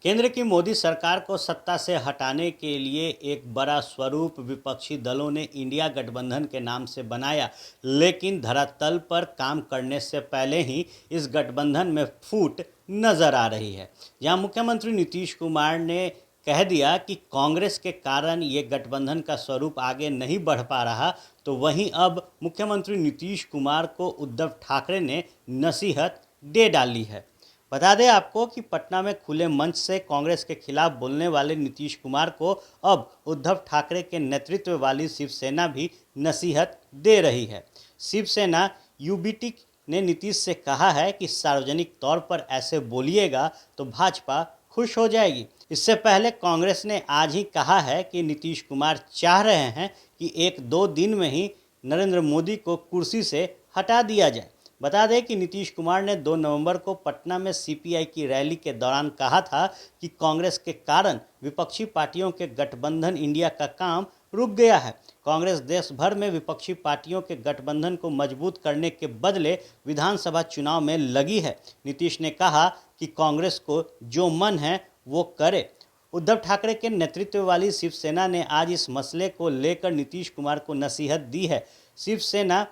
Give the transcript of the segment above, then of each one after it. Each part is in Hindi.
केंद्र की मोदी सरकार को सत्ता से हटाने के लिए एक बड़ा स्वरूप विपक्षी दलों ने इंडिया गठबंधन के नाम से बनाया, लेकिन धरातल पर काम करने से पहले ही इस गठबंधन में फूट नजर आ रही है। जहां मुख्यमंत्री नीतीश कुमार ने कह दिया कि कांग्रेस के कारण ये गठबंधन का स्वरूप आगे नहीं बढ़ पा रहा, तो वहीं अब मुख्यमंत्री नीतीश कुमार को उद्धव ठाकरे ने नसीहत दे डाली है। बता दें आपको कि पटना में खुले मंच से कांग्रेस के खिलाफ बोलने वाले नीतीश कुमार को अब उद्धव ठाकरे के नेतृत्व वाली शिवसेना भी नसीहत दे रही है। शिवसेना यूबीटी ने नीतीश से कहा है कि सार्वजनिक तौर पर ऐसे बोलिएगा तो भाजपा खुश हो जाएगी। इससे पहले कांग्रेस ने आज ही कहा है कि नीतीश कुमार चाह रहे हैं कि 1-2 दिन में ही नरेंद्र मोदी को कुर्सी से हटा दिया जाए। बता दें कि नीतीश कुमार ने 2 नवंबर को पटना में सीपीआई की रैली के दौरान कहा था कि कांग्रेस के कारण विपक्षी पार्टियों के गठबंधन इंडिया का काम रुक गया है। कांग्रेस देश भर में विपक्षी पार्टियों के गठबंधन को मजबूत करने के बदले विधानसभा चुनाव में लगी है। नीतीश ने कहा कि कांग्रेस को जो मन है वो करे। उद्धव ठाकरे के नेतृत्व वाली शिवसेना ने आज इस मसले को लेकर नीतीश कुमार को नसीहत दी है। शिवसेना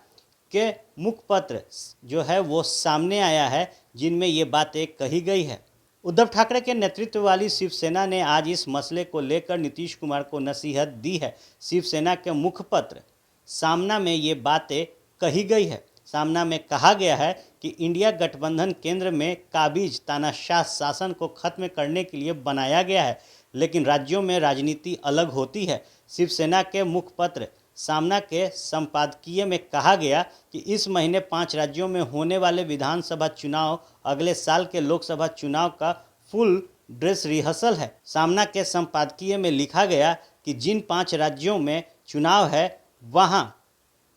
के मुखपत्र जो है वो सामने आया है, जिनमें ये बातें कही गई है। उद्धव ठाकरे के नेतृत्व वाली शिवसेना ने आज इस मसले को लेकर नीतीश कुमार को नसीहत दी है। शिवसेना के मुखपत्र सामना में ये बातें कही गई है। सामना में कहा गया है कि इंडिया गठबंधन केंद्र में काबिज तानाशाह शासन को खत्म करने के लिए बनाया गया है, लेकिन राज्यों में राजनीति अलग होती है। शिवसेना के मुखपत्र सामना के संपादकीय में कहा गया कि इस महीने 5 राज्यों में होने वाले विधानसभा चुनाव अगले साल के लोकसभा चुनाव का फुल ड्रेस रिहर्सल है। सामना के संपादकीय में लिखा गया कि जिन 5 राज्यों में चुनाव है वहां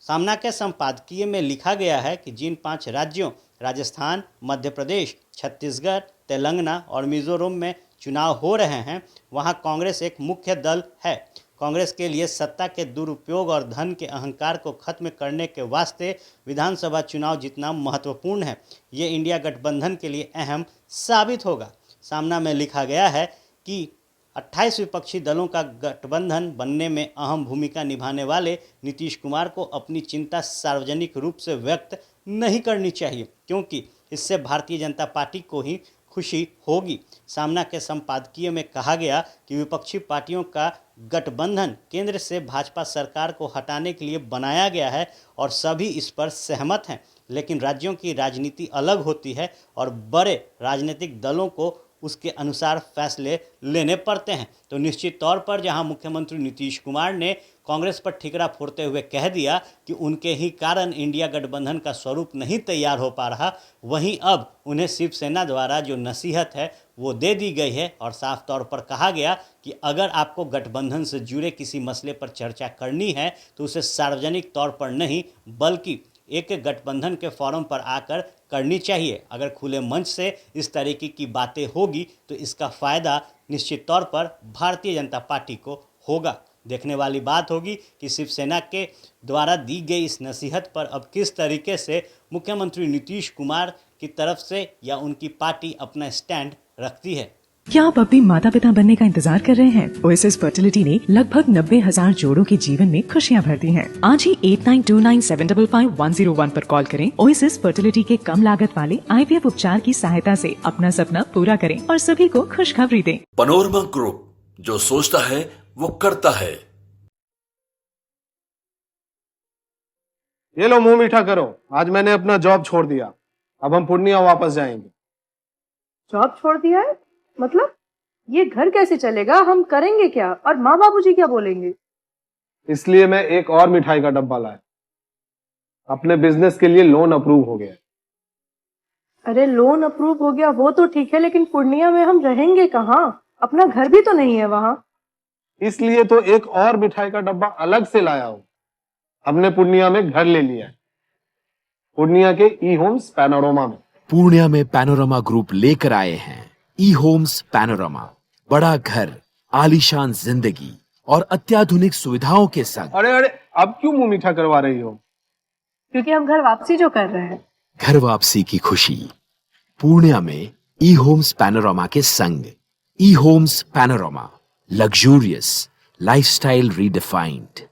सामना के संपादकीय में लिखा गया है कि जिन 5 राज्यों राजस्थान, मध्य प्रदेश, छत्तीसगढ़, तेलंगाना और मिजोरम में चुनाव हो रहे हैं, वहां कांग्रेस एक मुख्य दल है। कांग्रेस के लिए सत्ता के दुरुपयोग और धन के अहंकार को खत्म करने के वास्ते विधानसभा चुनाव जीतना महत्वपूर्ण है। ये इंडिया गठबंधन के लिए अहम साबित होगा। सामना में लिखा गया है कि 28 विपक्षी दलों का गठबंधन बनने में अहम भूमिका निभाने वाले नीतीश कुमार को अपनी चिंता सार्वजनिक रूप से व्यक्त नहीं करनी चाहिए, क्योंकि इससे भारतीय जनता पार्टी को ही खुशी होगी। सामना के संपादकीय में कहा गया कि विपक्षी पार्टियों का गठबंधन केंद्र से भाजपा सरकार को हटाने के लिए बनाया गया है और सभी इस पर सहमत हैं, लेकिन राज्यों की राजनीति अलग होती है और बड़े राजनीतिक दलों को उसके अनुसार फैसले लेने पड़ते हैं। तो निश्चित तौर पर जहां मुख्यमंत्री नीतीश कुमार ने कांग्रेस पर ठिकरा फोड़ते हुए कह दिया कि उनके ही कारण इंडिया गठबंधन का स्वरूप नहीं तैयार हो पा रहा, वहीं अब उन्हें शिवसेना द्वारा जो नसीहत है वो दे दी गई है और साफ तौर पर कहा गया कि अगर आपको गठबंधन से जुड़े किसी मसले पर चर्चा करनी है तो उसे सार्वजनिक तौर पर नहीं बल्कि एक गठबंधन के फोरम पर आकर करनी चाहिए। अगर खुले मंच से इस तरीके की बातें होगी तो इसका फ़ायदा निश्चित तौर पर भारतीय जनता पार्टी को होगा। देखने वाली बात होगी कि शिवसेना के द्वारा दी गई इस नसीहत पर अब किस तरीके से मुख्यमंत्री नीतीश कुमार की तरफ से या उनकी पार्टी अपना स्टैंड रखती है। क्या आप अपने माता पिता बनने का इंतजार कर रहे हैं? ओएसएस फर्टिलिटी ने लगभग 90,000 जोड़ों के जीवन में खुशियां भर दी हैं। आज ही 8929755101 पर कॉल करें। ओएसएस फर्टिलिटी के कम लागत वाले आईवीएफ उपचार की सहायता से अपना सपना पूरा करें और सभी को खुशखबरी दें। पैनोरमा ग्रुप, जो सोचता है वो करता है। ये लो मुंह मीठा करो, आज मैंने अपना जॉब छोड़ दिया। अब हम पूर्णिया वापस जाएंगे। जॉब छोड़ दिया है? मतलब ये घर कैसे चलेगा? हम करेंगे क्या? और माँ बाबूजी क्या बोलेंगे? इसलिए मैं एक और मिठाई का डब्बा लाया। अपने बिजनेस के लिए लोन अप्रूव हो गया। अरे लोन अप्रूव हो गया वो तो ठीक है, लेकिन पूर्णिया में हम रहेंगे कहाँ? अपना घर भी तो नहीं है वहाँ। इसलिए तो एक और मिठाई का डब्बा अलग से लाया हूँ। हमने पूर्णिया में घर ले लिया है, पूर्णिया के ई होम्स पैनोरमा में। पूर्णिया में पैनोरमा ग्रुप लेकर आए हैं ई होम्स पैनोरमा। बड़ा घर, आलीशान जिंदगी और अत्याधुनिक सुविधाओं के संग। अरे अरे, अब क्यों मुंह मीठा करवा रही हो? क्योंकि हम घर वापसी जो कर रहे हैं। घर वापसी की खुशी पूर्णिया में ई होम्स पैनोरमा के संग। E-Homes Panorama. Luxurious. Lifestyle redefined.